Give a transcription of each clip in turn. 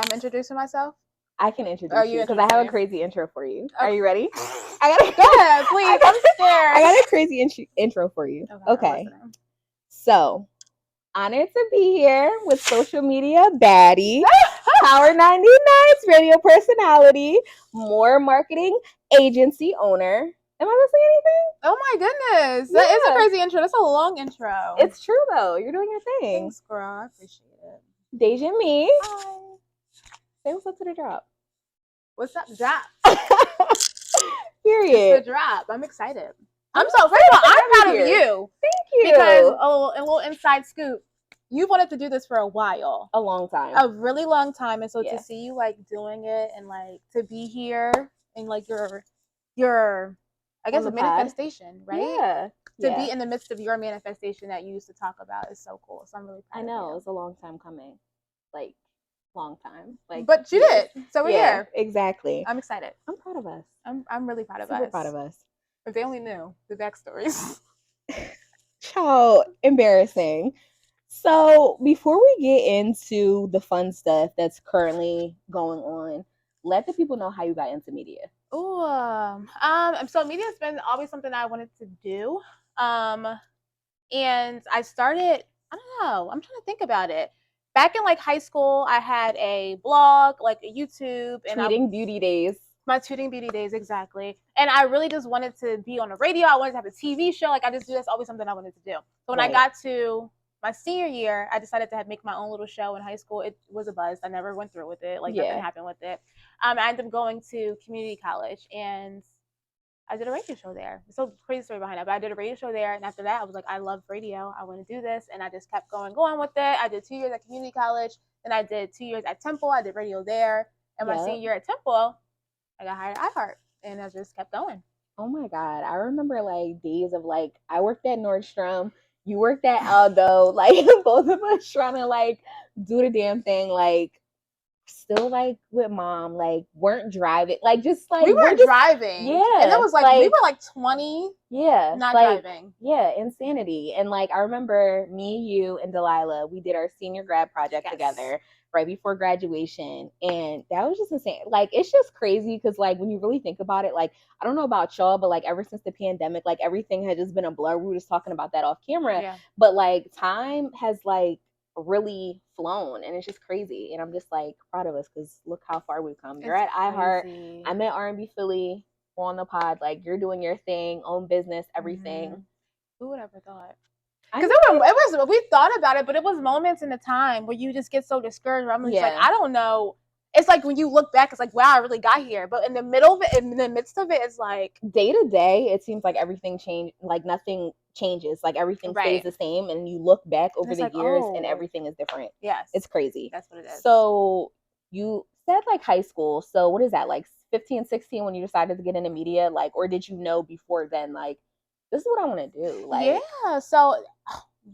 I'm introducing myself? I can introduce you because I have a crazy intro for you. Okay. Are you ready? Go ahead, please. I'm scared. I got a crazy intro for you. Okay. So, honored to be here with social media baddie, Power 99's radio personality, More marketing agency owner. Am I missing anything? Oh my goodness. That is a crazy intro. That's a long intro. It's true though. You're doing your thing. Thanks, girl. I appreciate it. Deja me. Hi. Say what's up to the drop. What's up, drop? Period. It's the drop. I'm excited. I'm so first of all, I'm proud of you. Thank you. Because a little inside scoop. You wanted to do this for a while. A long time. A really long time. And so to see you like doing it and like to be here and like your I guess a manifestation, right? Yeah. To be in the midst of your manifestation that you used to talk about is so cool. So I'm really proud of you. I know, it's a long time coming. Like long time. Like but you did. So we're here. Exactly. I'm excited. I'm proud of us. I'm really proud of us. Super proud of us. If they only knew the backstories. How embarrassing. So before we get into the fun stuff that's currently going on, let the people know how you got into media. So media has been always something I wanted to do. And I started, I don't know, I'm trying to think about it. Back in like high school, I had a blog, like a YouTube, and Tweeting Beauty Days. My Tweeting Beauty Days, exactly. And I really just wanted to be on the radio. I wanted to have a TV show. Like that's always something I wanted to do. So when I got to my senior year, I decided to make my own little show in high school. It was a buzz. I never went through with it. Like nothing happened with it. I ended up going to community college and I did a radio show there. It's a crazy story behind that, but I did a radio show there. And after that, I was like, I love radio. I want to do this. And I just kept going with it. I did 2 years at community college. Then I did 2 years at Temple. I did radio there. And my senior year at Temple, I got hired at iHeart. And I just kept going. Oh my God. I remember like days of like, I worked at Nordstrom. You worked at Aldo. Like both of us trying to like do the damn thing. Like, still like with mom, like weren't driving, like just like we weren't driving, and it was like we were like 20, not driving, insanity. And like I remember me, you, and Delilah, we did our senior grad project together right before graduation, and that was just insane. Like it's just crazy because like when you really think about it, like I don't know about y'all, but like ever since the pandemic, like everything had just been a blur. We were just talking about that off camera, but like time has like really flown and it's just crazy, and I'm just like proud of us because look how far we've come. You're at iHeart, I'm at R&B Philly, on the pod, like you're doing your thing, own business, everything. Who would ever thought? Because it was we thought about it, but it was moments in the time where you just get so discouraged. I'm just like, I don't know. It's like when you look back, it's like, wow, I really got here. But in the middle of it, in the midst of it, it's like day to day, it seems like everything changed, like nothing changes, like everything stays the same, and you look back over the years and everything is different. It's crazy. That's what it is. So you said like high school, so what is that, like 15, 16 when you decided to get into media, like, or did you know before then, like, this is what I want to do? Like, so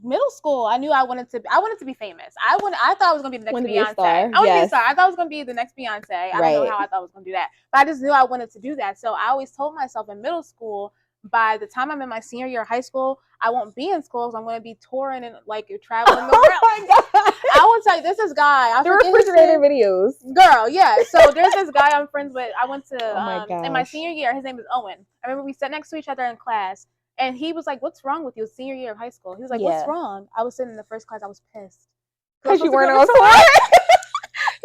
middle school, I knew I wanted to be famous. I thought I was gonna be the next Beyonce. I wanted to be a star. I thought I was gonna be the next Beyonce. I don't know how I thought I was gonna do that, but I just knew I wanted to do that. So I always told myself in middle school, by the time I'm in my senior year of high school, I won't be in school because I'm going to be touring and like traveling the world. Oh my God. I will tell you, there's this guy. The refrigerator videos. Girl, So there's this guy I'm friends with. I went to, in my senior year, his name is Owen. I remember we sat next to each other in class and he was like, what's wrong with you? Senior year of high school. He was like, what's wrong? I was sitting in the first class. I was pissed. Because you weren't on tour?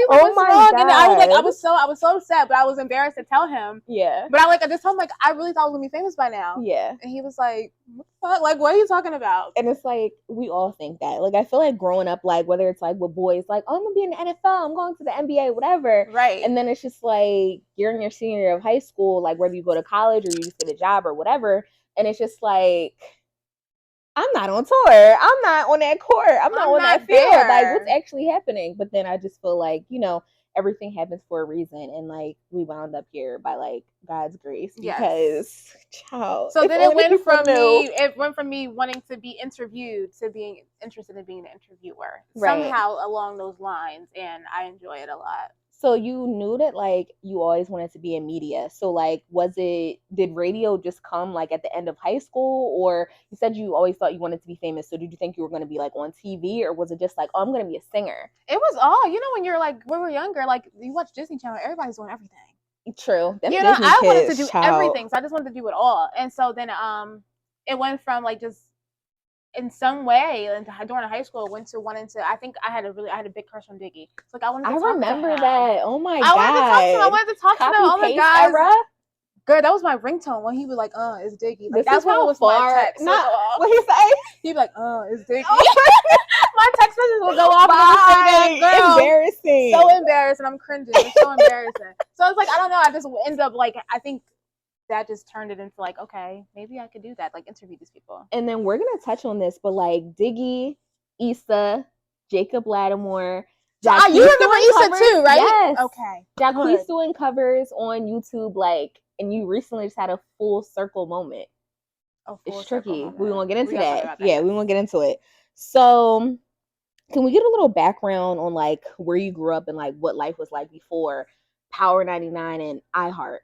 Oh my God. And I was so upset, but I was embarrassed to tell him. But I just told him, like, I really thought I was gonna be famous by now. And he was like, what the fuck? Like, what are you talking about? And it's like, we all think that. Like, I feel like growing up, like, whether it's like with boys, like, oh, I'm gonna be in the NFL, I'm going to the NBA, whatever. And then it's just like, you're in your senior year of high school, like whether you go to college or you just get a job or whatever. And it's just like, I'm not on tour. I'm not on that court. I'm not on that field. Like, what's actually happening? But then I just feel like, you know, everything happens for a reason. And, like, we wound up here by, like, God's grace. Because, child. So then it went from me wanting to be interviewed to being interested in being an interviewer. Somehow along those lines. And I enjoy it a lot. So you knew that like you always wanted to be in media. So like did radio just come like at the end of high school, or you said you always thought you wanted to be famous. So did you think you were going to be like on TV, or was it just like, oh, I'm going to be a singer? It was all, when you're like, when we were younger, like you watch Disney Channel, everybody's doing everything. True. Them Disney I kids, wanted to do everything. So I just wanted to do it all. And so then it went from like just in some way, and during high school, went to wanting to. I think I had a big crush on Diggy. So like I wanted to. I remember that. Oh my god! I wanted to talk to him. All the guys. Era? Girl, that was my ringtone when he was like, "It's Diggy." Like that's what was my text. What he say? He'd be like, "It's Diggy." My text messages will go off. And girl, embarrassing. So embarrassing. I'm cringing. It's so embarrassing. So it's like I don't know. I just ended up like I think. That just turned it into like, okay, maybe I could do that, like interview these people. And then we're gonna touch on this, but like Diggy, Issa, Jacob Lattimore, you remember Issa too, right? Yes. Okay. Jacquees doing covers on YouTube, like, and you recently just had a full circle moment. It's tricky. We won't get into that. Yeah, we won't get into it. So, can we get a little background on like where you grew up and like what life was like before Power 99 and iHeart?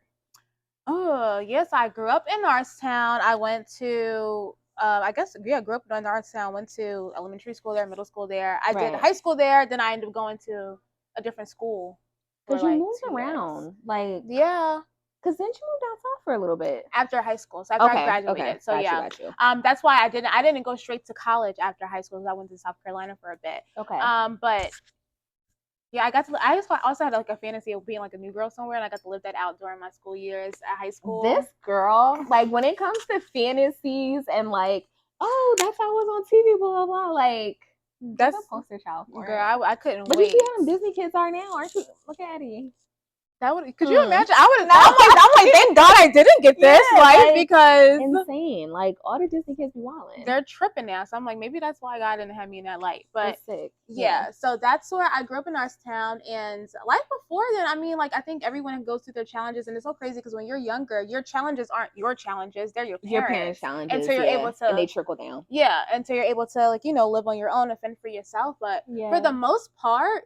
Oh, yes, I grew up in Norristown. I went to, grew up in Norristown, went to elementary school there, middle school there. I did high school there, then I ended up going to a different school. Because you moved around. Years. Like, yeah. Because then you moved out south for a little bit. After high school. So after I graduated. Okay. So got you. That's why I didn't go straight to college after high school, because I went to South Carolina for a bit. Okay. But yeah, I also had like a fantasy of being like a new girl somewhere, and I got to live that out during my school years at high school. This girl, like when it comes to fantasies and like, oh, that's how I was on TV, blah, blah, blah. Like, that's a poster child for girl, I couldn't but wait. But you see how Disney kids are now, aren't you? Look at you. Could you imagine? I would have. I'm like, thank God I didn't get this, because insane. Like all the Disney kids be wilding. They're tripping now, so I'm like, maybe that's why God didn't have me in that light. But that's sick. Yeah, so that's where I grew up in Norristown, and life before then. I mean, like I think everyone goes through their challenges, and it's so crazy because when you're younger, your challenges aren't your challenges; they're your parents' challenges. And so you're able to, and they trickle down. Yeah, and so you're able to like live on your own and fend for yourself. But for the most part,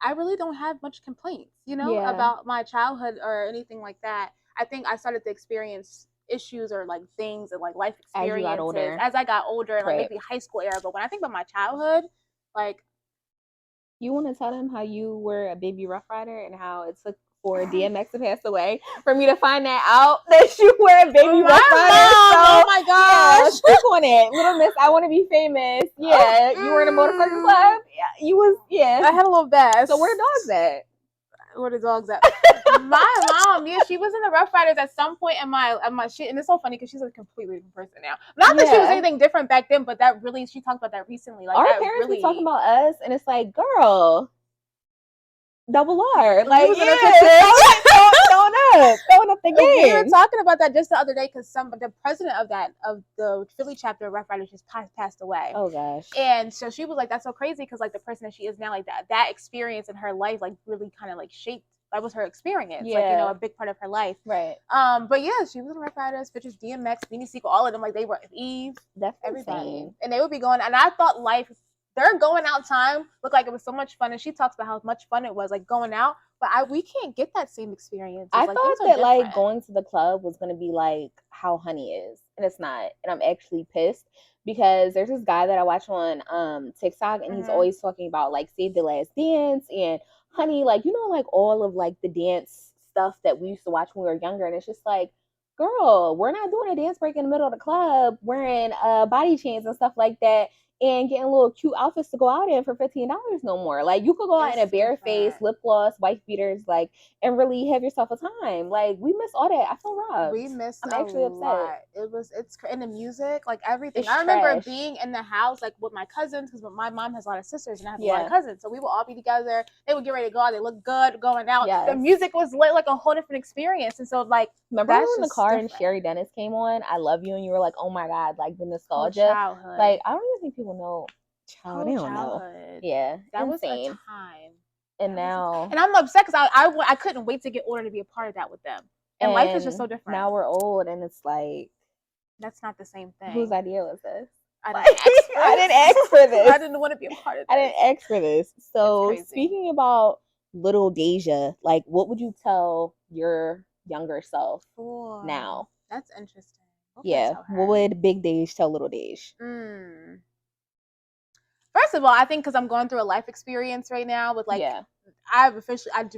I really don't have much complaints, about my childhood or anything like that. I think I started to experience issues or like things and like life experiences as I got older, and like maybe high school era. But when I think about my childhood, like, you want to tell them how you were a baby Rough Rider and how it took for DMX to pass away for me to find that out that you were a baby Rough Rider. Oh my gosh! Stick on it, Little Miss. I want to be famous. Yeah, you were in a motorcycle club. Yeah, you was. Yeah, I had a little vest. So where are dogs at? Where the dogs at? My mom, she was in the Rough Riders at some point in my shit, and it's so funny because she's a completely different person now. Not that she was anything different back then, but that really, she talked about that recently. Like our parents were talking about us, and it's like, girl, double R, like throwing up the game. We were talking about that just the other day because the president of the Philly chapter of Rough Riders just passed away. Oh gosh! And so she was like, "That's so crazy," because like the person that she is now, like that experience in her life, like really kind of like shaped. That was her experience, like a big part of her life. Right. But yeah, she was in Rough Riders, Bitches, DMX, Beanie Sigel, all of them. Like they were Eve, everybody, insane. And they would be going. And I thought life. Their going out time looked like it was so much fun, and she talks about how much fun it was, like going out. But we can't get that same experience. I thought that like going to the club was gonna be like how Honey is, and it's not. And I'm actually pissed because there's this guy that I watch on TikTok, and he's always talking about like Save the Last Dance and Honey, like like all of like the dance stuff that we used to watch when we were younger, and it's just like, girl, we're not doing a dance break in the middle of the club wearing body chains and stuff like that. And getting little cute outfits to go out in for $15 no more. Like you could go out in a bare face, lip gloss, wife beaters, like, and really have yourself a time. Like we missed all that. I feel robbed. We missed. I'm actually upset. It's in the music, like everything. I remember being in the house like with my cousins because my mom has a lot of sisters and I have a lot of cousins, so we would all be together. They would get ready to go out. They look good going out. Yes. The music was lit, like a whole different experience. And so like, remember when the car and Sherry Dennis came on, I Love You, and you were like, oh my god, like the nostalgia. Childhood. Like I don't even think people know. They don't know. Yeah, that insane. Was a time. And now, and I'm upset because I couldn't wait to get older to be a part of that with them. And life is just so different. Now we're old, and it's like that's not the same thing. Whose idea was this? I didn't ask for this. I I didn't want to be a part of this. I didn't ask for this. So speaking about little Deja, like what would you tell your younger self Ooh, now? that's interesting. What would I Yeah. tell What her? would Big Deja tell little Deja? First of all, I think because I'm going through a life experience right now with like, Yeah. I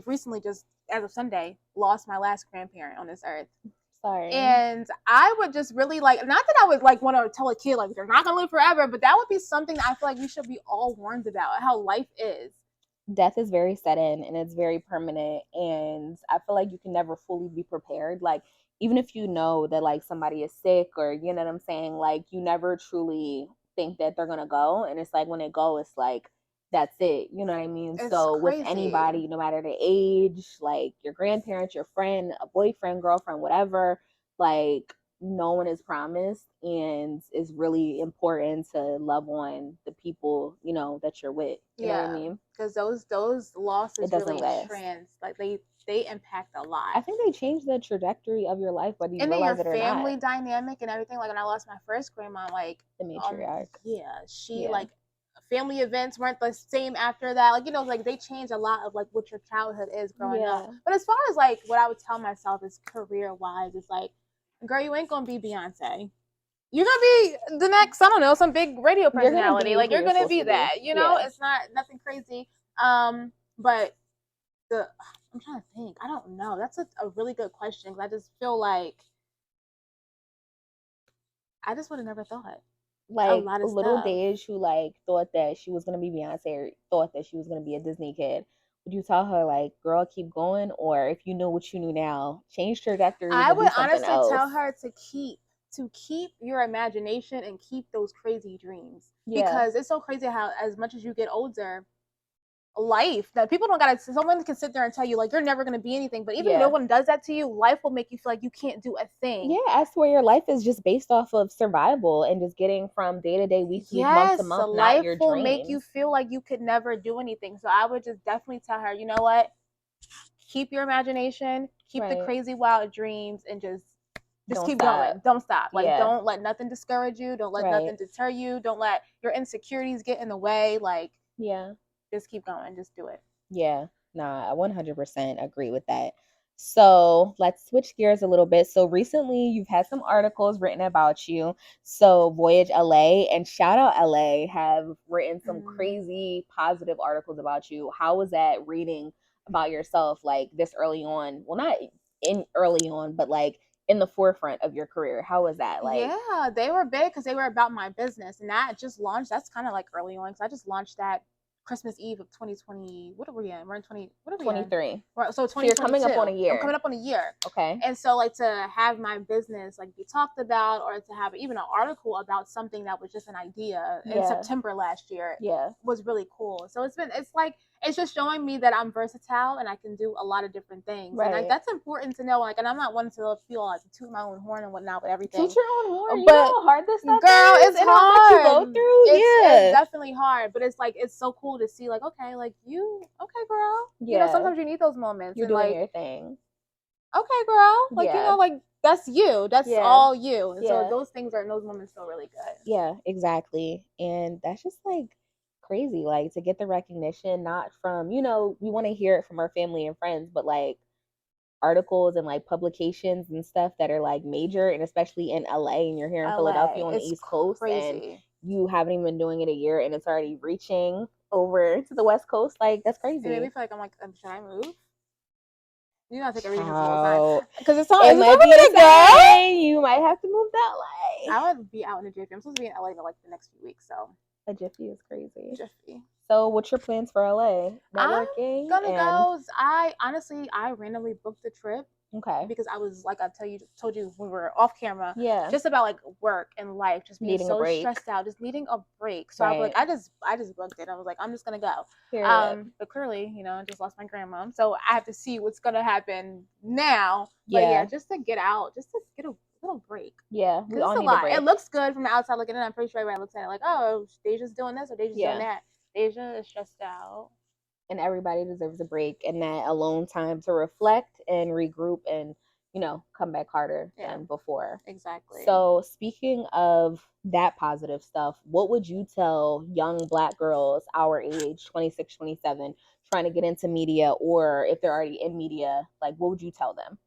recently just, as of Sunday, lost my last grandparent on this earth. Sorry. And I would just really like, not that I would like want to tell a kid like they're not gonna live forever, but that would be something that I feel like we should be all warned about, how life is. Death is very sudden and it's very permanent, and I feel like you can never fully be prepared. Like even if you know that like somebody is sick, or you know what I'm saying, like you never truly think that they're gonna go, and it's like when they go, it's like that's it, you know what I mean? It's So with crazy. anybody, no matter the age, like your grandparents, your friend, a boyfriend, girlfriend, whatever, like no one is promised, and it's really important to love on the people, you know, that you're with, you know what I mean? Because those losses It doesn't really last. like they impact a lot. I think they change the trajectory of your life, whether you and then realize your it or not. family dynamic and everything. Like when I lost my first grandma, like The matriarch. she like family events weren't the same after that. Like, you know, like they change a lot of like what your childhood is growing up. But as far as like what I would tell myself is career wise, it's like, girl, you ain't gonna be Beyonce. You're gonna be the next, I don't know, some big radio personality. You're gonna be that. You know, it's not nothing crazy. But I'm trying to think. I don't know. That's a really good question because I just feel like I just would have never thought. Like a little Deja who like thought that she was gonna be Beyonce, or thought that she was gonna be a Disney kid. Would you tell her like, girl, keep going? Or if you knew what you knew now, change trajectories I and would do something honestly else? tell her to keep your imagination and keep those crazy dreams. Because it's so crazy how as much as you get older, life that people don't gotta, someone can sit there and tell you like you're never gonna be anything, but even if no one does that to you, life will make you feel like you can't do a thing. Yeah, I swear your life is just based off of survival and just getting from day to day, week to week, month to month, not your dreams. Life will make you feel like you could never do anything. So I would just definitely tell her, you know what, keep your imagination, keep the crazy wild dreams, and just keep going. Don't stop. Like don't let nothing discourage you, don't let nothing deter you, don't let your insecurities get in the way. Like just keep going. Just do it. Yeah, nah, I 100% agree with that. So let's switch gears a little bit. So recently you've had some articles written about you. So Voyage LA and Shout Out LA have written some crazy positive articles about you. How was that reading about yourself like this early on? Well, not in early on, but like in the forefront of your career. How was that? Like, yeah, they were big because they were about my business, and that just launched. That's kind of like early on because I just launched that Christmas Eve of 2020. What are we in? We're in 20. What are we 23. In? So 2022. You're coming up on a year. I'm coming up on a year. Okay. And so like to have my business like be talked about, or to have even an article about something that was just an idea in September last year, was really cool. So it's just showing me that I'm versatile and I can do a lot of different things. And like that's important to know. Like, and I'm not one to feel like toot my own horn and whatnot with everything. Toot your own horn. You know how hard this stuff girl, is? it's hard. You go through. It's definitely hard, but it's like it's so cool to see. Like, okay, like okay, girl. You know, sometimes you need those moments. You're doing your thing. Okay, girl. Like, you know, like that's you. That's all you. And so those moments feel really good. Yeah, exactly. And that's just like crazy. Like to get the recognition, not from, you know, we want to hear it from our family and friends, but like articles and like publications and stuff that are like major, and especially in LA, and you're here in Philadelphia on the East Coast, and you haven't even been doing it a year and it's already reaching over to the West Coast. Like that's crazy. It made me feel like I'm like, should I move? You gotta take everything full time because it's time might be a go. You might have to move that way. I would be out in a jiffy. I'm supposed to be in LA for like the next few weeks, so a jiffy is crazy. Jiffy. So, what's your plans for LA? Networking? I'm gonna go. I randomly booked the trip. Okay. Because I was like I told you when we were off camera. Yeah. Just about like work and life, just being so stressed out, just needing a break. So I was like, I just booked it. I was like, I'm just gonna go. But clearly, you know, I just lost my grandma, so I have to see what's gonna happen now. But yeah, just to get out, just to get a little break. Yeah, we all need a break. It looks good from the outside looking in. I'm pretty sure everybody looks at it like, oh, Deja's doing this or Deja's doing that. Deja is stressed out. And everybody deserves a break and that alone time to reflect and regroup and come back harder Yeah. than before. Exactly. So speaking of that positive stuff, what would you tell young Black girls our age, 26, 27, trying to get into media, or if they're already in media, like what would you tell them?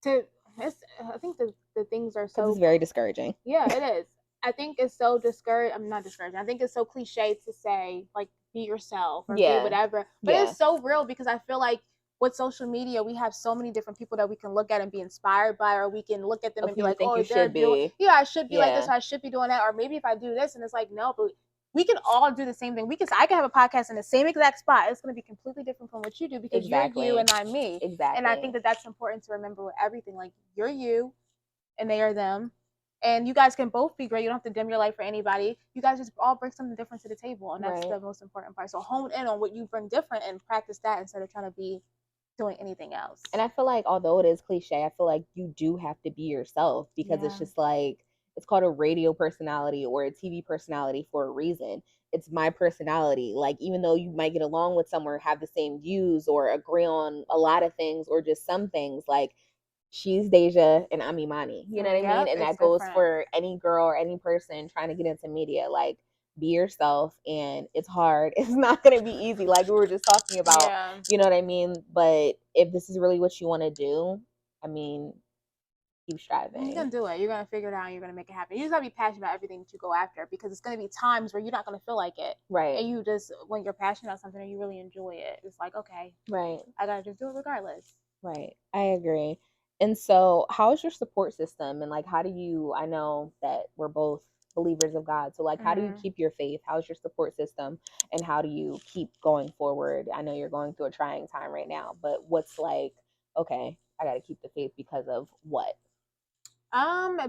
I think the things are Because so it's very discouraging. Yeah, it is. I think it's so discouraging. I'm not discouraging. I think it's so cliche to say like be yourself or be Yeah. whatever, but Yeah. it's so real because I feel like with social media we have so many different people that we can look at and be inspired by, or we can look at them Of and be who you like, think oh, you they're should doing, be. yeah, I should be like this, Yeah. or I should be doing that, or maybe if I do this, and it's like no, but we can all do the same thing. I can have a podcast in the same exact spot. It's going to be completely different from what you do because Exactly. you're you and I'm me. Exactly. And I think that that's important to remember with everything. Like you're you, and they are them. And you guys can both be great. You don't have to dim your light for anybody. You guys just all bring something different to the table, and that's Right. the most important part. So hone in on what you bring different and practice that instead of trying to be doing anything else. And I feel like although it is cliche, I feel like you do have to be yourself because it's just like it's called a radio personality or a TV personality for a reason. It's my personality. Like even though you might get along with someone, have the same views or agree on a lot of things or just some things, like she's Deja and I'm Imani. You know what I mean? And that goes for any girl or any person trying to get into media. Like be yourself, and it's hard. It's not going to be easy, like we were just talking about. Yeah. You know what I mean? But if this is really what you want to do, I mean, keep striving. You're gonna do it. You're gonna figure it out. And you're gonna make it happen. You just gotta be passionate about everything that you go after, because it's gonna be times where you're not gonna feel like it. Right. And you just, when you're passionate about something and you really enjoy it, it's like, okay, right, I gotta just do it regardless. Right. I agree. And so, how is your support system? And like, how do you? I know that we're both believers of God. So, like, how do you keep your faith? How's your support system? And how do you keep going forward? I know you're going through a trying time right now, but what's like, okay, I got to keep the faith because of what?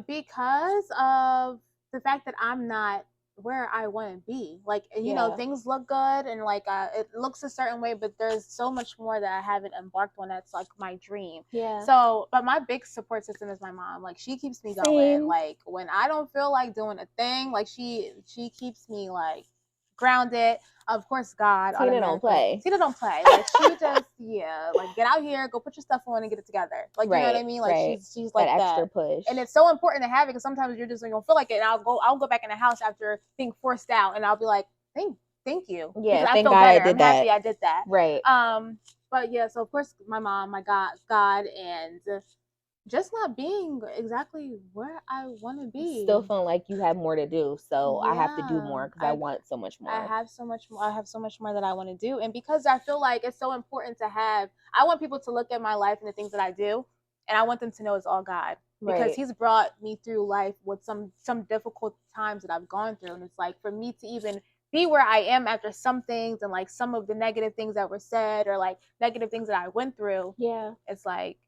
Because of the fact that I'm not where I want to be. Like, you know, things look good and like it looks a certain way, but there's so much more that I haven't embarked on that's like my dream. Yeah. So, but my big support system is my mom. Like, she keeps me going. Like, when I don't feel like doing a thing, like she keeps me like grounded. Of course, God. Tina don't play. Tina don't play. Like, she just, like, get out here, go put your stuff on and get it together. Like, you know what I mean? Like, she's like that. Extra push. And it's so important to have it because sometimes you're just like, don't feel like it. And I'll go back in the house after being forced out, and I'll be like, thank you. Yeah, I feel better. I'm happy I did that. Right. But yeah, so of course my mom, my God, and just not being exactly where I want to be. Still feeling like you have more to do, so I have to do more because I want so much more. I have so much more that I want to do, and because I feel like it's so important to have. I want people to look at my life and the things that I do, and I want them to know it's all God, because He's brought me through life with some difficult times that I've gone through, and it's like for me to even be where I am after some things and like some of the negative things that were said or like negative things that I went through. Yeah, it's like.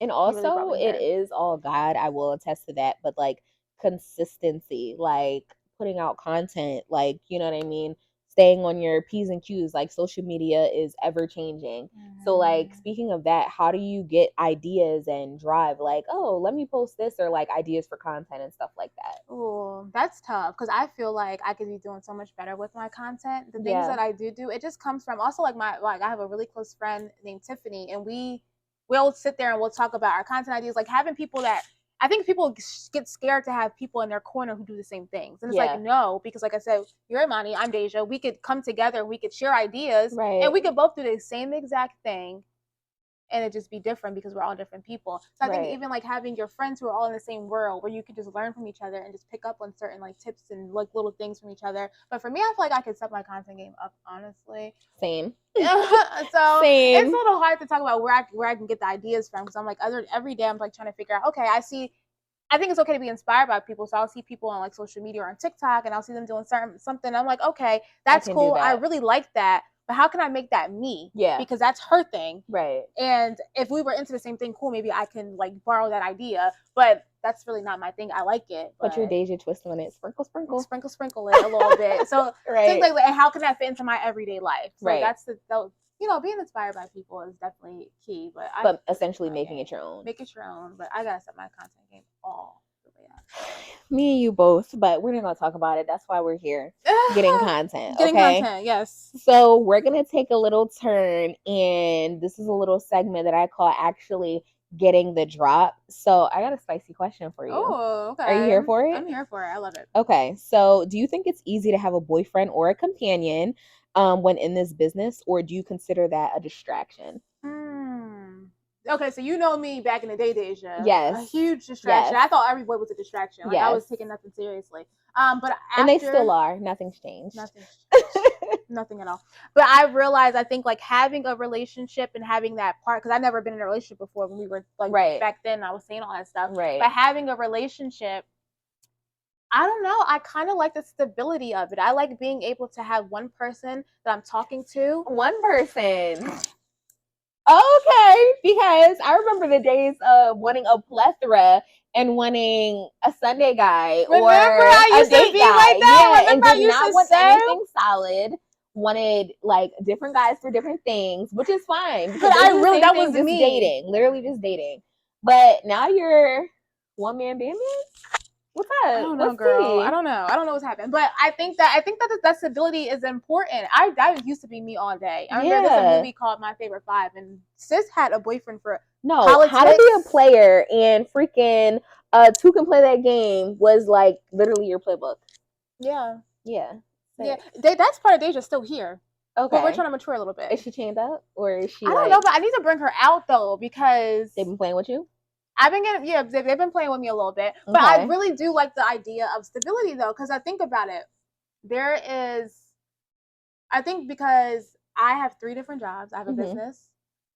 And also, really it is all God. I will attest to that. But like consistency, like putting out content, like, you know what I mean? Staying on your P's and Q's, like social media is ever changing. Mm-hmm. So like, speaking of that, how do you get ideas and drive? Like, oh, let me post this, or like ideas for content and stuff like that. Oh, that's tough because I feel like I could be doing so much better with my content. The things that I do, it just comes from also like I have a really close friend named Tiffany, and we'll sit there and we'll talk about our content ideas, like having people that I think people get scared to have people in their corner who do the same things. And it's like, no, because like I said, you're Imani, I'm Deja. We could come together, we could share ideas, and we could both do the same exact thing. And it just be different because we're all different people. So I think even like having your friends who are all in the same world where you can just learn from each other and just pick up on certain like tips and like little things from each other. But for me, I feel like I could set my content game up, honestly. Same. So it's a little hard to talk about where I can get the ideas from, because I'm like every day I'm like trying to figure out, okay, I think it's okay to be inspired by people. So I'll see people on like social media or on TikTok, and I'll see them doing something. I'm like, okay, that's cool. I really like that. But how can I make that me? Yeah. Because that's her thing. Right. And if we were into the same thing, cool, maybe I can like borrow that idea. But that's really not my thing. I like it. Put your Deja twist on it. Sprinkle it a little bit. So things like that. And how can that fit into my everyday life? So that's being inspired by people is definitely key. But essentially making it your own. Make it your own. But I gotta set my content game all the way up. Me and you both, but we're not gonna talk about it. That's why we're here. Getting content. Content, yes. So we're gonna take a little turn, and this is a little segment that I call actually getting the drop. So I got a spicy question for you. Oh, okay. Are you here for it? I'm here for it. I love it. Okay, so do you think it's easy to have a boyfriend or a companion when in this business, or do you consider that a distraction? Okay, so you know me back in the day, Deja. Yes. A huge distraction. Yes. I thought every boy was a distraction. Like, Yes. I was taking nothing seriously. But after, and they still are. Nothing's changed. Nothing at all. But I realized, I think, like, having a relationship and having that part, because I've never been in a relationship before when we were, like, back then, I was saying all that stuff. Right. But having a relationship, I don't know. I kind of like the stability of it. I like being able to have one person that I'm talking to. One person. Okay, because I remember the days of wanting a plethora and wanting a Sunday guy or a date guy. Like that? Yeah, and did not want anything solid. Wanted like different guys for different things, which is fine. But I really, that was just me. dating, literally just dating. But now you're one man band. What's up? I don't know, girl. I don't know. I don't know what's happened. But I think that stability is important. I used to be me all day. I remember there's a movie called My Favorite Five, and sis had a boyfriend for politics. How to be a player and freaking Two Can Play That Game was like literally your playbook. Yeah. Yeah. Yeah. That's part of Deja still here. Okay. But we're trying to mature a little bit. Is she chained up? Or is she I don't know, but I need to bring her out though, because they've been playing with you? I've been getting, they've been playing with me a little bit, but I really do like the idea of stability though, because I think about it. I think because I have 3 different jobs. I have a business,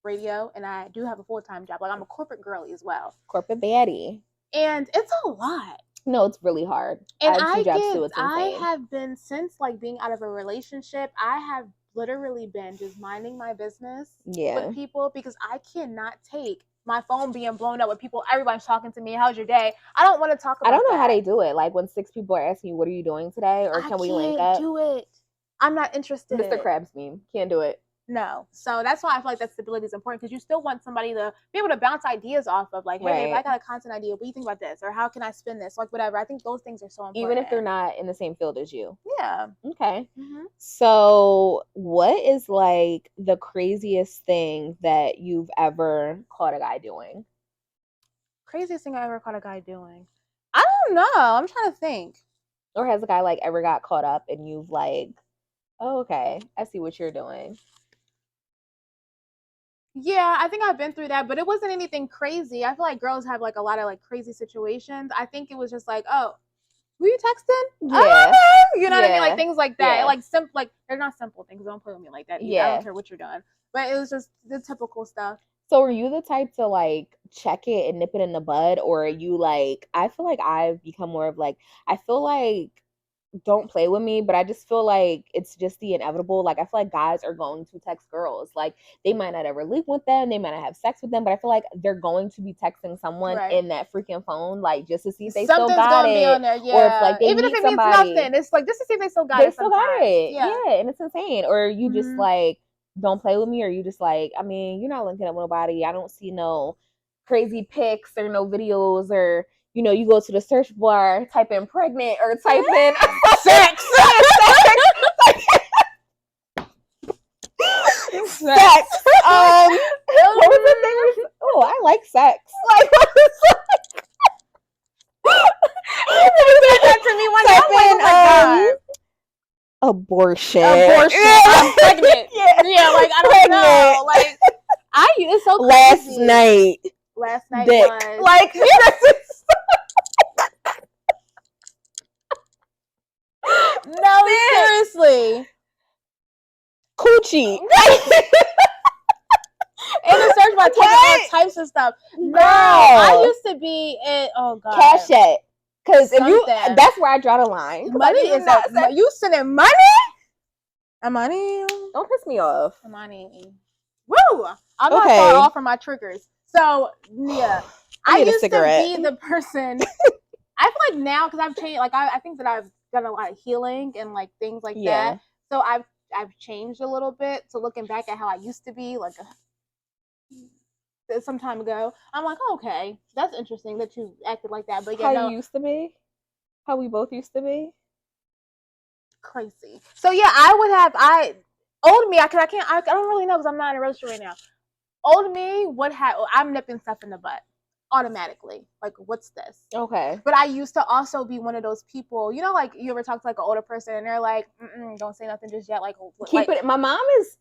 radio, and I do have a full-time job. Like, I'm a corporate girly as well. Corporate baddie. And it's a lot. No, it's really hard. And I have been, since like being out of a relationship, I have literally been just minding my business with people, because I cannot take my phone being blown up with people. Everybody's talking to me. How's your day? I don't want to talk about I don't know how they do it. Like when 6 people are asking you, what are you doing today? Or can we link up? I can't do it. I'm not interested. Mr. Krabs meme. Can't do it. No. So that's why I feel like that stability is important, because you still want somebody to be able to bounce ideas off of. Like, hey, if I got a content idea, what do you think about this? Or how can I spin this? Like, whatever. I think those things are so important. Even if they're not in the same field as you. Yeah. Okay. So what is like the craziest thing that you've ever caught a guy doing? Craziest thing I ever caught a guy doing? I don't know. I'm trying to think. Or has a guy like ever got caught up and you've like, oh, okay, I see what you're doing? Yeah, I think I've been through that, but it wasn't anything crazy. I feel like girls have like a lot of like crazy situations. I think it was just like, oh, were you texting? Yeah. You know what I mean? Like things like that. Like simple, like they're not simple things. Don't play with me like that. Yeah. I don't care what you're doing. But it was just the typical stuff. So are you the type to like check it and nip it in the bud? Or are you like, I feel like I've become more of like, I feel like don't play with me, but I just feel like it's just the inevitable. Like I feel like guys are going to text girls. Like they might not ever leave with them, they might not have sex with them, but I feel like they're going to be texting someone in that freaking phone, like just to see if they still got it. Be on there, or if like they even if it means nothing, it's like just to see if they still got it. They still got it. Yeah, and it's insane. Or you just like don't play with me, or you just like, I mean, you're not linking up with nobody. I don't see no crazy pics or no videos, or you know, you go to the search bar, type in pregnant or type in sex. Sex. What was the thing? Oh, I like sex. Like, what was that to me one day? Abortion. I'm pregnant. Yeah, like I don't know. Like it's so crazy. Last night dick. Was like no, seriously. Coochie. In the search bar, taking all types of stuff. No, I used to be in. Oh God, cash it. Because if you, that's where I draw the line. Money is not. You sending money? Money. Don't piss me off. Money. Woo! I'm not far off from my triggers. So yeah, I used to be the person. I feel like now, because I've changed. Like I think that I've done a lot of healing and like things like that. So I've changed a little bit. So looking back at how I used to be, like some time ago, I'm like, oh, okay, that's interesting that you acted like that. But yeah, how you used to be, how we both used to be, crazy. So yeah, old me. I don't really know because I'm not in a relationship right now. Old me would have. I'm nipping stuff in the butt automatically. Like, what's this? Okay. But I used to also be one of those people, you know, like you ever talk to like an older person and they're like, don't say nothing just yet. Like, keep it. My mom is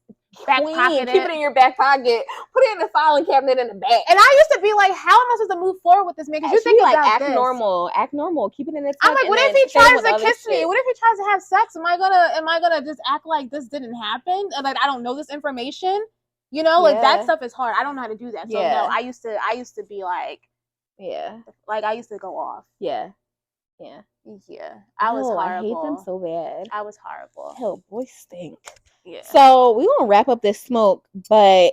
back queen. pocket Keep it in your back pocket. Put it in the filing cabinet in the back. And I used to be like, how am I supposed to move forward with this man? Because you think like about act this. normal. Act normal. Keep it in the tuck. I'm like, what if he tries to kiss me? What if he tries to have sex? Am I gonna just act like this didn't happen? And like I don't know this information? You know, like that stuff is hard. I don't know how to do that. So no, I used to be like, like I used to go off. Yeah. I was horrible. I hate them so bad. I was horrible. Hell, boys stink. Yeah. So we gonna wrap up this smoke, but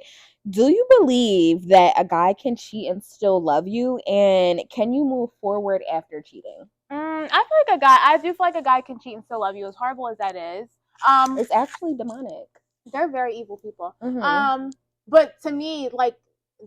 do you believe that a guy can cheat and still love you, and can you move forward after cheating? I do feel like a guy can cheat and still love you, as horrible as that is. It's actually demonic. They're very evil people. But to me, like,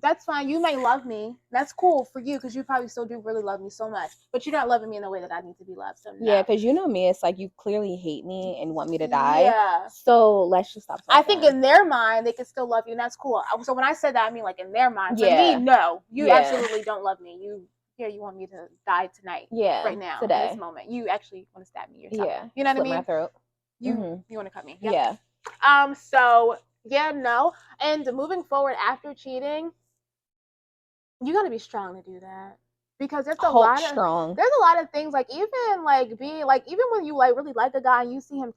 that's fine. You may love me. That's cool for you because you probably still do really love me so much. But you're not loving me in the way that I need to be loved. So no. Yeah, because you know me. It's like you clearly hate me and want me to die. Yeah. So let's just stop. I think in their mind, they can still love you, and that's cool. So when I said that, I mean like in their mind. For me, no. You absolutely don't love me. You want me to die tonight. Yeah. Right now. Today. In this moment. You actually want to stab me yourself. Yeah. You know what I mean? My throat. You want to cut me. Yep. Yeah. So yeah, no. And moving forward after cheating, you got to be strong to do that because there's a lot of things like even when you like really like a guy and you see him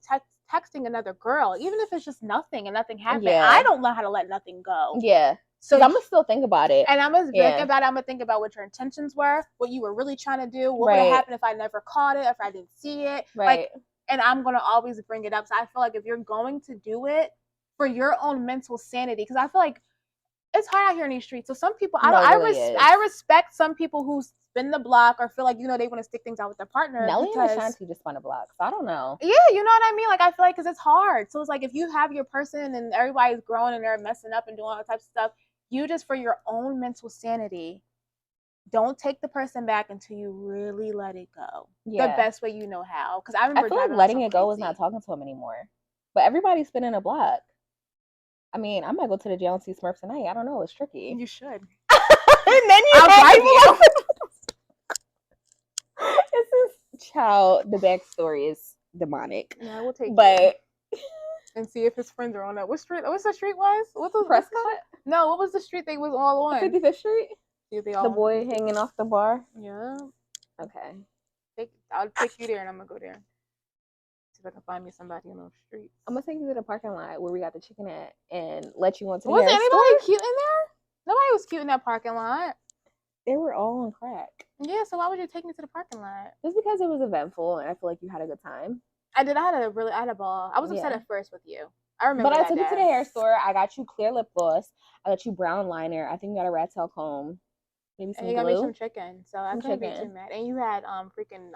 texting another girl, even if it's just nothing and nothing happened, I don't know how to let nothing go. Yeah. So I'm gonna still think about it, and I'm gonna think about it. I'm gonna think about what your intentions were, what you were really trying to do, what would have happened if I never caught it, if I didn't see it, like. And I'm gonna always bring it up. So I feel like if you're going to do it for your own mental sanity, because I feel like it's hard out here in these streets. So some people, I respect some people who spin the block or feel like, you know, they want to stick things out with their partner. Nelly and Ashanti just spun a block, so I don't know. Yeah, you know what I mean? Like, I feel like because it's hard. So it's like if you have your person and everybody's growing and they're messing up and doing all types of stuff, you just for your own mental sanity, don't take the person back until you really let it go. Yeah. The best way you know how. Because I feel like letting it go is not talking to him anymore. But everybody's spinning a block. I mean, I might go to the jail and see Smurfs tonight. I don't know. It's tricky. You should. And then I'll drive you. This is the backstory is demonic. Yeah, we'll take it. And see if his friends are on that. What's the street was? What's the Prescott? No, what was the street they was all on? 55th Street? The boy hanging off the bar? Yeah. Okay. I'll take you there and I'm going to go there. See if I can find me somebody on those streets. I'm going to take you to the parking lot where we got the chicken at and let you on to the Was anybody cute in there? Nobody was cute in that parking lot. They were all on crack. Yeah, so why would you take me to the parking lot? Just because it was eventful and I feel like you had a good time. I did. I had a ball. I was upset at first with you. I remember. But I took you to the hair store. I got you clear lip gloss. I got you brown liner. I think you got a rat tail comb. Maybe some glue. And you got me some chicken. So I couldn't be too mad. And you had freaking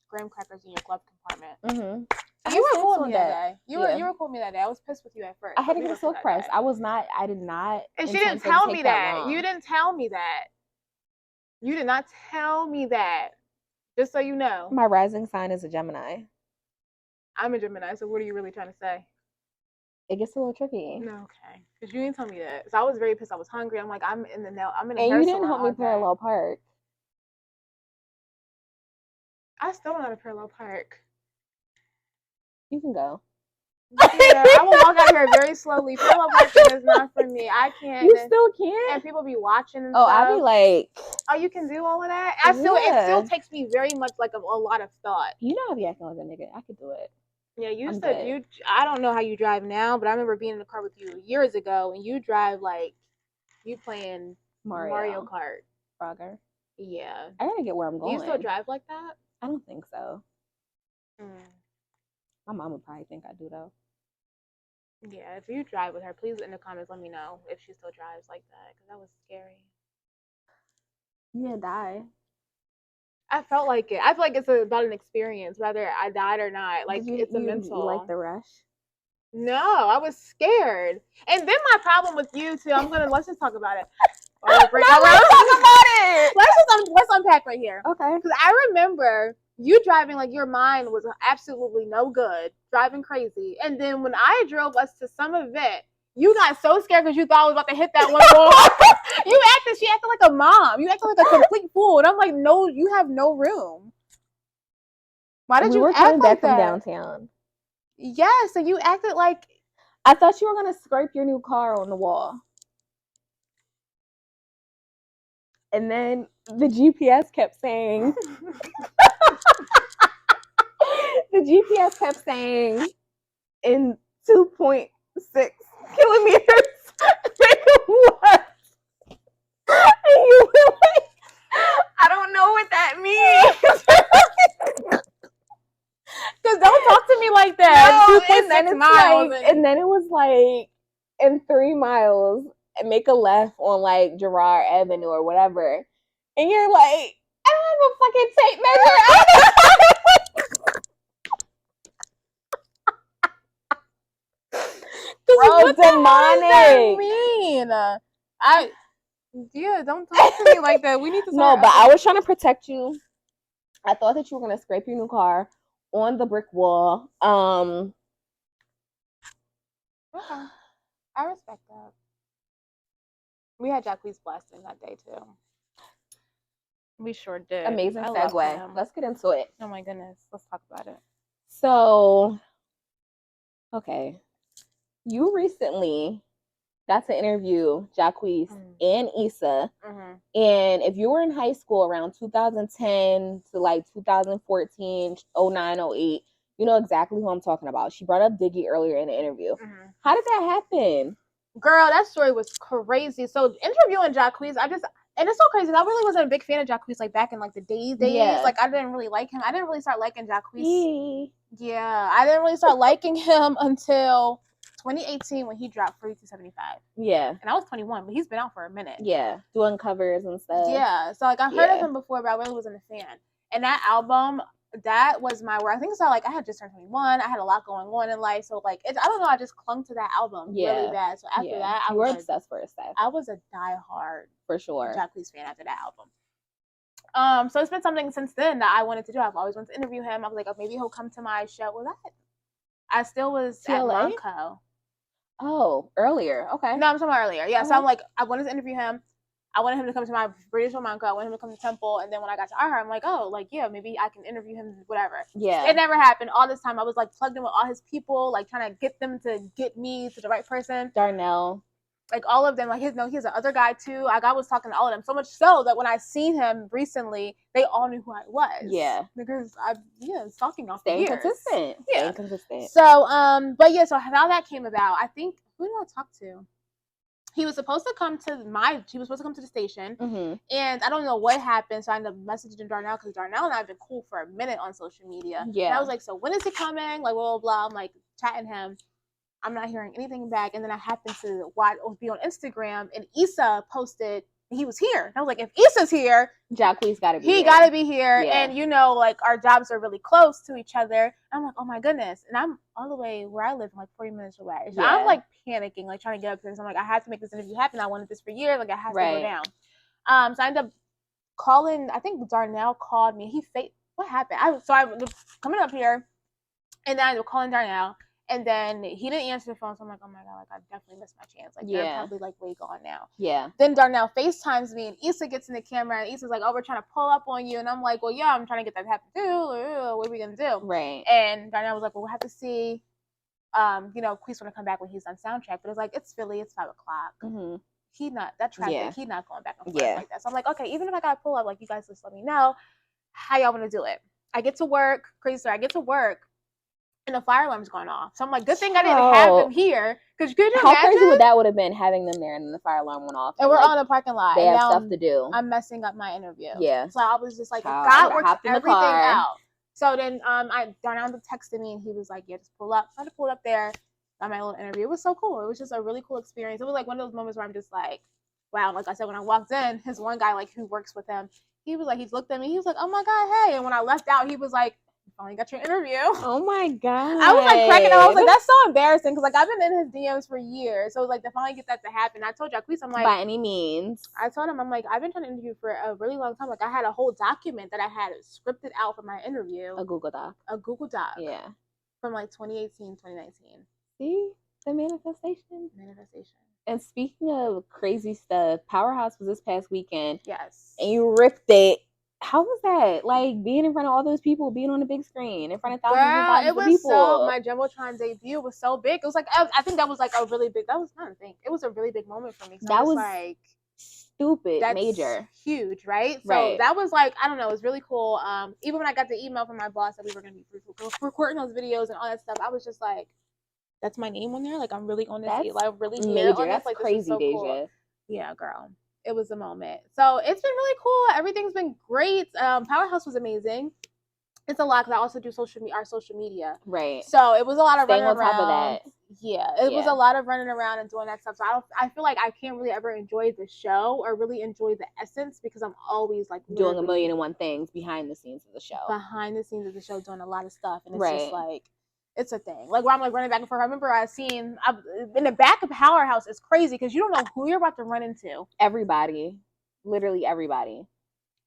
graham crackers in your glove compartment. Mm-hmm. You were cool with me that day. You were cool with me that day. I was pissed with you at first. I had to get a silk press. I did not. And she didn't tell me that. You didn't tell me that. You did not tell me that. Just so you know. My rising sign is a Gemini. I'm a Gemini, so what are you really trying to say? It gets a little tricky. No, okay. Because you didn't tell me that. So I was very pissed. I was hungry. I'm like, I'm in a hair salon. And you didn't help me parallel park. I still don't know how to parallel park. You can go. Yeah, I will walk out here very slowly. Parallel parking is not for me. I can't. You still can't? And people be watching and stuff. I'll be like... Oh, you can do all of that? It still takes me very much like a lot of thought. You know I be acting like a nigga. I could do it. Yeah, I don't know how you drive now, but I remember being in the car with you years ago, and you drive like you playing Mario Kart. Frogger. Yeah. I gotta get where I'm going. Do you still drive like that? I don't think so. My mom would probably think I do though. Yeah, if you drive with her, please in the comments let me know if she still drives like that, because that was scary. You didn't die. I felt like it. I feel like it's about an experience, whether I died or not. Like, it's a mental. You like the rush? No, I was scared. And then my problem with you too. Let's just talk about it. Let's talk about it. Let's unpack right here. Okay. Because I remember you driving like your mind was absolutely no good, driving crazy. And then when I drove us to some event, You got so scared because you thought I was about to hit that one wall. She acted like a mom. You acted like a complete fool. And I'm like, no, you have no room. Why did you act coming like back from that? downtown. Yes, and you acted like... I thought you were going to scrape your new car on the wall. And then the GPS kept saying... the GPS kept saying in 2.6 kilometers. What? And you were like, I don't know what that means. Because don't talk to me like that. No, 2.6 miles. Like, and then it was like, in 3 miles, make a left on like Girard Avenue or whatever. And you're like, I don't have a fucking tape measure. Bro, what demonic. What does that mean? Don't talk to me like that. We need to No, but I was trying to protect you. I thought that you were gonna scrape your new car on the brick wall. Okay. I respect that. We had Jacquees Blessing that day too. We sure did. Amazing segue. Let's get into it. Oh my goodness. Let's talk about it. So, okay. You recently got to interview Jacquees and Issa. Mm-hmm. And if you were in high school around 2010 to like 2014, 09, 08, you know exactly who I'm talking about. She brought up Diggy earlier in the interview. Mm-hmm. How did that happen? Girl, that story was crazy. So interviewing Jacquees, and it's so crazy. I really wasn't a big fan of Jacquees like back in like the days. Yeah. Like I didn't really like him. I didn't really start liking Jacquees. Yeah, I didn't really start liking him until 2018 when he dropped 4275. Yeah. And I was 21, but he's been out for a minute. Yeah, doing covers and stuff. Yeah, so like I heard of him before, but I really wasn't a fan. And that album, that was where I think it's like I had just turned 21. I had a lot going on in life, so like I don't know. I just clung to that album really bad. So after that, you were obsessed for a sec. I was a diehard for sure Jacquees fan after that album. So it's been something since then that I wanted to do. I've always wanted to interview him. I was like, oh, maybe he'll come to my show. Well, I still was at Monco. Oh, earlier. Okay. No, I'm talking about earlier. Yeah, so I'm like, I wanted to interview him. I wanted him to come to my British Monco. I wanted him to come to Temple. And then when I got to iHeart, I'm like, oh, like, yeah, maybe I can interview him, whatever. Yeah. It never happened. All this time, I was like plugged in with all his people, like trying to get them to get me to the right person. Darnell. Like all of them, like he's the other guy too. I was talking to all of them so much so that when I seen him recently, they all knew who I was. Yeah, because stalking off staying years. Consistent. Yeah, staying consistent. So but yeah, so how that came about, I think who did I talk to? He was supposed to come to the station, and I don't know what happened. So I ended up messaging Darnell because Darnell and I have been cool for a minute on social media. Yeah, and I was like, so when is he coming? Like blah blah blah. I'm like chatting him. I'm not hearing anything back. And then I happened to be on Instagram, and Issa posted he was here. And I was like, if Issa's here, Jacquees gotta be here. He gotta be here. Yeah. And like our jobs are really close to each other. And I'm like, oh my goodness. And I'm all the way where I live, like 40 minutes away. So I'm like panicking, like trying to get up here. So I'm like, I have to make this interview happen. I wanted this for years. Like I have to go down. So I ended up calling. I think Darnell called me. What happened? I was coming up here, and then I ended up calling Darnell. And then he didn't answer the phone, so I'm like, oh my god, like I definitely missed my chance. Like they're probably like way gone now. Yeah. Then Darnell FaceTimes me, and Issa gets in the camera, and Issa's like, oh, we're trying to pull up on you, and I'm like, well, yeah, I'm trying to get that to happen too. What are we gonna do? Right. And Darnell was like, well, we'll have to see. Queese want to come back when he's on soundtrack, but it's like it's Philly, it's 5 o'clock. Mm-hmm. He not that traffic. He not going back and forth like that. So I'm like, okay, even if I gotta pull up, like you guys just let me know how y'all want to do it. I get to work, crazy. I get to work. And the fire alarm's going off. So I'm like, good thing I didn't have them here. Because could you imagine? How crazy would that would have been having them there and then the fire alarm went off? And we're on a parking lot. They have stuff to do. I'm messing up my interview. Yeah. So I was just like, God works everything out. So then Darnell texted me and he was like, yeah, just pull up. So I had to pull up there, got my little interview. It was so cool. It was just a really cool experience. It was like one of those moments where I'm just like, wow. Like I said, when I walked in, his one guy like who works with him, he was like, he looked at me. He was like, oh my God, hey. And when I left out, he was like, finally got your interview. Oh my god! I was like cracking up. I was like, that's so embarrassing because like I've been in his DMs for years. So it was like to finally get that to happen. I told Jacquees, I'm like, by any means. I told him, I'm like, I've been trying to interview for a really long time. Like I had a whole document that I had scripted out for my interview. A Google Doc. Yeah. From like 2018, 2019. See, The manifestation. Manifestation. And speaking of crazy stuff, Powerhouse was this past weekend. Yes. And you ripped it. How was that? Like being in front of all those people, being on the big screen, in front of thousands and thousands of people. So my Jumbotron debut was so big. It was like I think that was like a really big. That was not a thing. It was a really big moment for me. That was like stupid, that's major, huge, right? Right. So that was like I don't know. It was really cool. Even when I got the email from my boss that we were going to be recording those videos and all that stuff, I was just like, that's my name on there. Like I'm really on this. Like really major. On that's this. Like, crazy, this is so Deja. Cool. Yeah, girl. It was a moment. So it's been really cool. Everything's been great. Powerhouse was amazing. It's a lot because I also do our social media. Right. So it was a lot of staying running on top around. Of that. Yeah, it was a lot of running around and doing that stuff. So I feel like I can't really ever enjoy the show or really enjoy the essence because I'm always like doing 1,000,001 things behind the scenes of the show. Behind the scenes of the show, doing a lot of stuff, and it's just like it's a thing. Like where I'm like running back and forth. I remember in the back of Powerhouse is crazy because you don't know who you're about to run into. Everybody, literally everybody.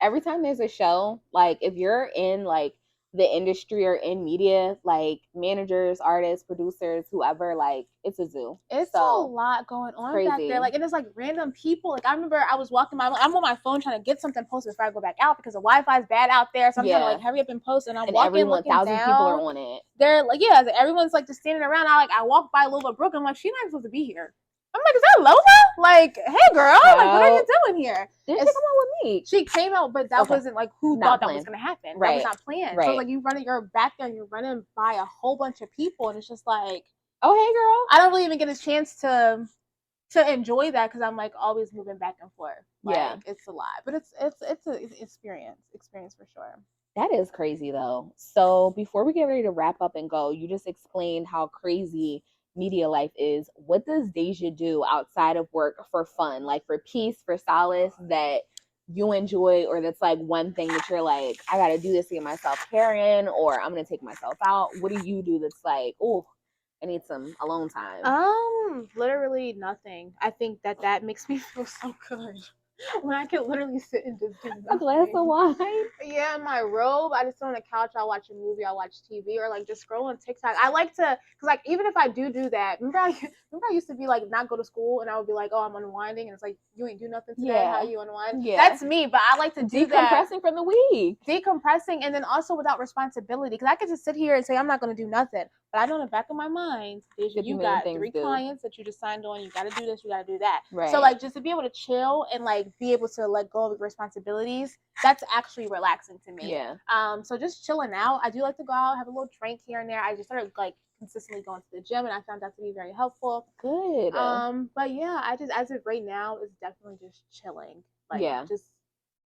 Every time there's a show, like if you're in like the industry or in media, like managers, artists, producers, whoever, like it's a zoo. It's a lot going on back there. Like, and it's like random people. Like I remember I was walking I'm on my phone trying to get something posted before I go back out because the Wi-Fi is bad out there. So I'm trying to like hurry up and post. And I'm walking, looking down. People are on it. They're like, everyone's like just standing around. I walk by Lola Brooke. I'm like, she's not supposed to be here. I'm like, is that Lola? Like, hey girl, like what are you doing here? Did she come out with me? She came out, but that wasn't like who thought that was gonna happen. Right. That was not planned. Right. So like you're back there and you're running by a whole bunch of people and it's just like, oh hey girl. I don't really even get a chance to enjoy that because I'm like always moving back and forth. Like, it's a lot. But it's an experience for sure. That is crazy though. So before we get ready to wrap up and go, you just explained how crazy media life is. What does Deja do outside of work for fun, like for peace, for solace that you enjoy, or that's like one thing that you're like, I gotta do this to get myself care in, or I'm gonna take myself out? What do you do that's like, oh, I need some alone time? Literally nothing. I think that makes me feel so good. When I can literally sit and just do nothing. A glass of wine. Yeah, in my robe. I just sit on the couch. I'll watch a movie. I'll watch TV or like just scroll on TikTok. I like to, cause like even if I do that, remember I used to be like not go to school and I would be like, oh, I'm unwinding, and it's like you ain't do nothing today. Yeah. How you unwind? Yeah, that's me. But I like to do decompressing from the week, decompressing, and then also without responsibility. Cause I could just sit here and say I'm not gonna do nothing. But I know in the back of my mind, you got 3 clients that you just signed on. You got to do this. You got to do that. Right. So, like, just to be able to chill and, like, be able to let go of your responsibilities, that's actually relaxing to me. Yeah. So just chilling out. I do like to go out, have a little drink here and there. I just started, like, consistently going to the gym, and I found that to be very helpful. Good. But, yeah, I just, as of right now, it's definitely just chilling. Like, just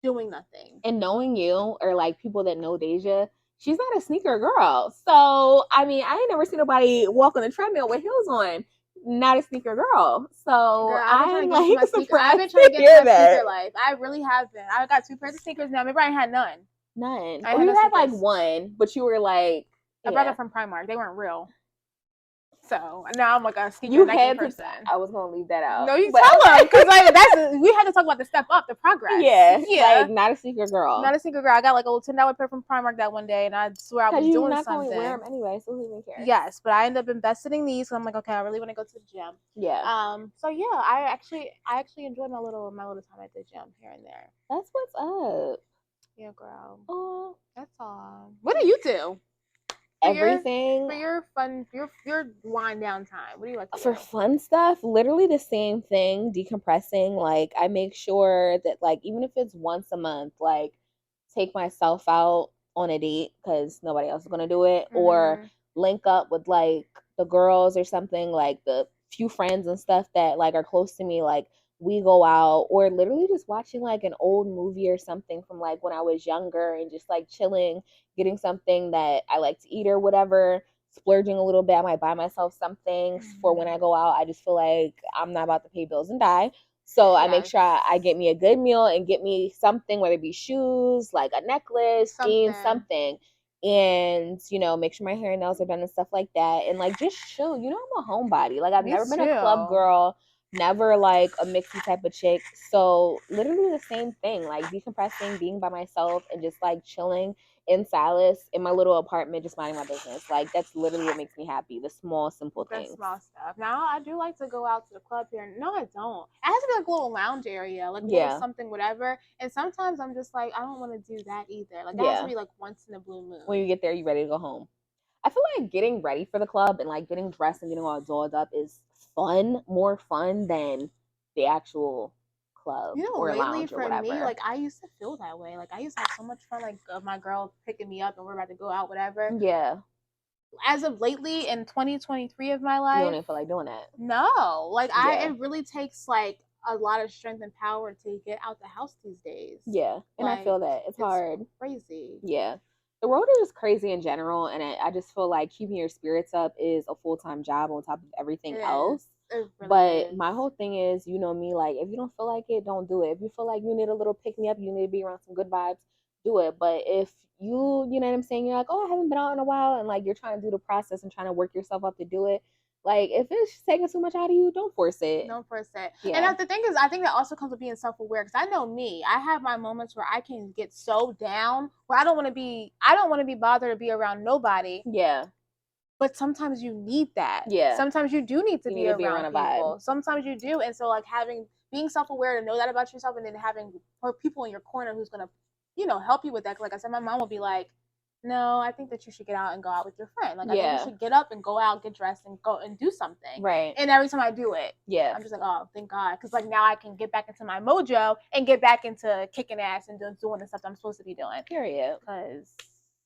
doing nothing. And knowing you, or, like, people that know Deja, she's not a sneaker girl. So, I mean, I ain't never seen nobody walk on the treadmill with heels on. Not a sneaker girl. So, I'm like surprised I've been trying to get to my sneaker life. I really have been. I got 2 pairs of sneakers now. Remember, I had none. You had like one, but you were like... I brought it from Primark. They weren't real. So now I'm like a sneaker Nike person. I was gonna leave that out. No, you tell them because like we had to talk about the step up, the progress. Yeah. Like not a sneaker girl. Not a sneaker girl. I got like a little $10 pair from Primark that one day, and I swear I was doing something. Because you're not going to wear them anyway, so who even cares? Yes, but I ended up investing in these. So I'm like, okay, I really want to go to the gym. Yeah. So yeah, I actually enjoyed my little time at the gym here and there. That's what's up. Yeah, girl. Oh, that's all. What do you do? Everything for your fun, your wind down time. What do you like to for do? Fun stuff? Literally the same thing. Decompressing. Like I make sure that like even if it's once a month, like take myself out on a date because nobody else is gonna do it, or link up with like the girls or something, like the few friends and stuff that like are close to me, like we go out, or literally just watching like an old movie or something from like when I was younger and just like chilling, getting something that I like to eat or whatever, splurging a little bit. I might buy myself something for when I go out. I just feel like I'm not about to pay bills and die. So I make sure I get me a good meal and get me something, whether it be shoes, like a necklace, jeans, something. And, you know, make sure my hair and nails are done and stuff like that. And like just chill. You know, I'm a homebody. Like I've never been a club girl. Never like a mixy type of chick. So literally the same thing, like decompressing, being by myself and just like chilling in Solace in my little apartment, just minding my business. Like that's literally what makes me happy. The small, simple That things. small stuff. Now I do like to go out to the club here. No, I don't. It has to be like a little lounge area, like a Yeah. little something, whatever. And sometimes I'm just like, I don't want to do that either. Like it has to be like once in a blue moon. When you get there, you ready to go home. I feel like getting ready for the club and like getting dressed and getting all dolled up is fun, more fun than the actual club or lately lounge or for whatever. me, like I used to feel that way. Like I used to have so much fun, like my girl picking me up and we're about to go out, whatever. Yeah. As of lately in 2023 of my life, you don't even feel like doing that. No, like it really takes like a lot of strength and power to get out the house these days. Yeah, and I feel that it's hard. Crazy. Yeah, the world is crazy in general, and I just feel like keeping your spirits up is a full-time job on top of everything else. It really but is. My whole thing is, you know me, like if you don't feel like it, don't do it. If you feel like you need a little pick me up, you need to be around some good vibes, do it. But if you know what I'm saying, you're like, oh, I haven't been out in a while, and like you're trying to do the process and trying to work yourself up to do it. Like if it's taking too much out of you, don't force it. Don't force it. Yeah. And the thing is, I think that also comes with being self-aware. Because I know me, I have my moments where I can get so down where I don't want to be bothered to be around nobody. Yeah. But sometimes you need that. Yeah. Sometimes you do need to be around a people. vibe. Sometimes you do. And so like being self-aware to know that about yourself, and then having people in your corner who's gonna, help you with that. Like I said, my mom will be like, no, I think that you should get out and go out with your friend. Like I think you should get up and go out, get dressed, and go and do something. Right. And every time I do it, I'm just like, oh, thank God, because like now I can get back into my mojo and get back into kicking ass and doing the stuff I'm supposed to be doing. Period. Because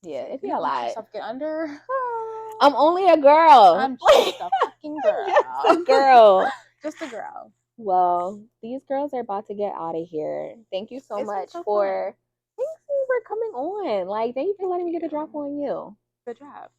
it'd be a lot. Yourself get under. I'm only a girl. I'm just a fucking girl. Just a girl. Just a girl. Well, these girls are about to get out of here. Thank you so much for coming on. Like, thank you for letting me get a drop on you. Good job.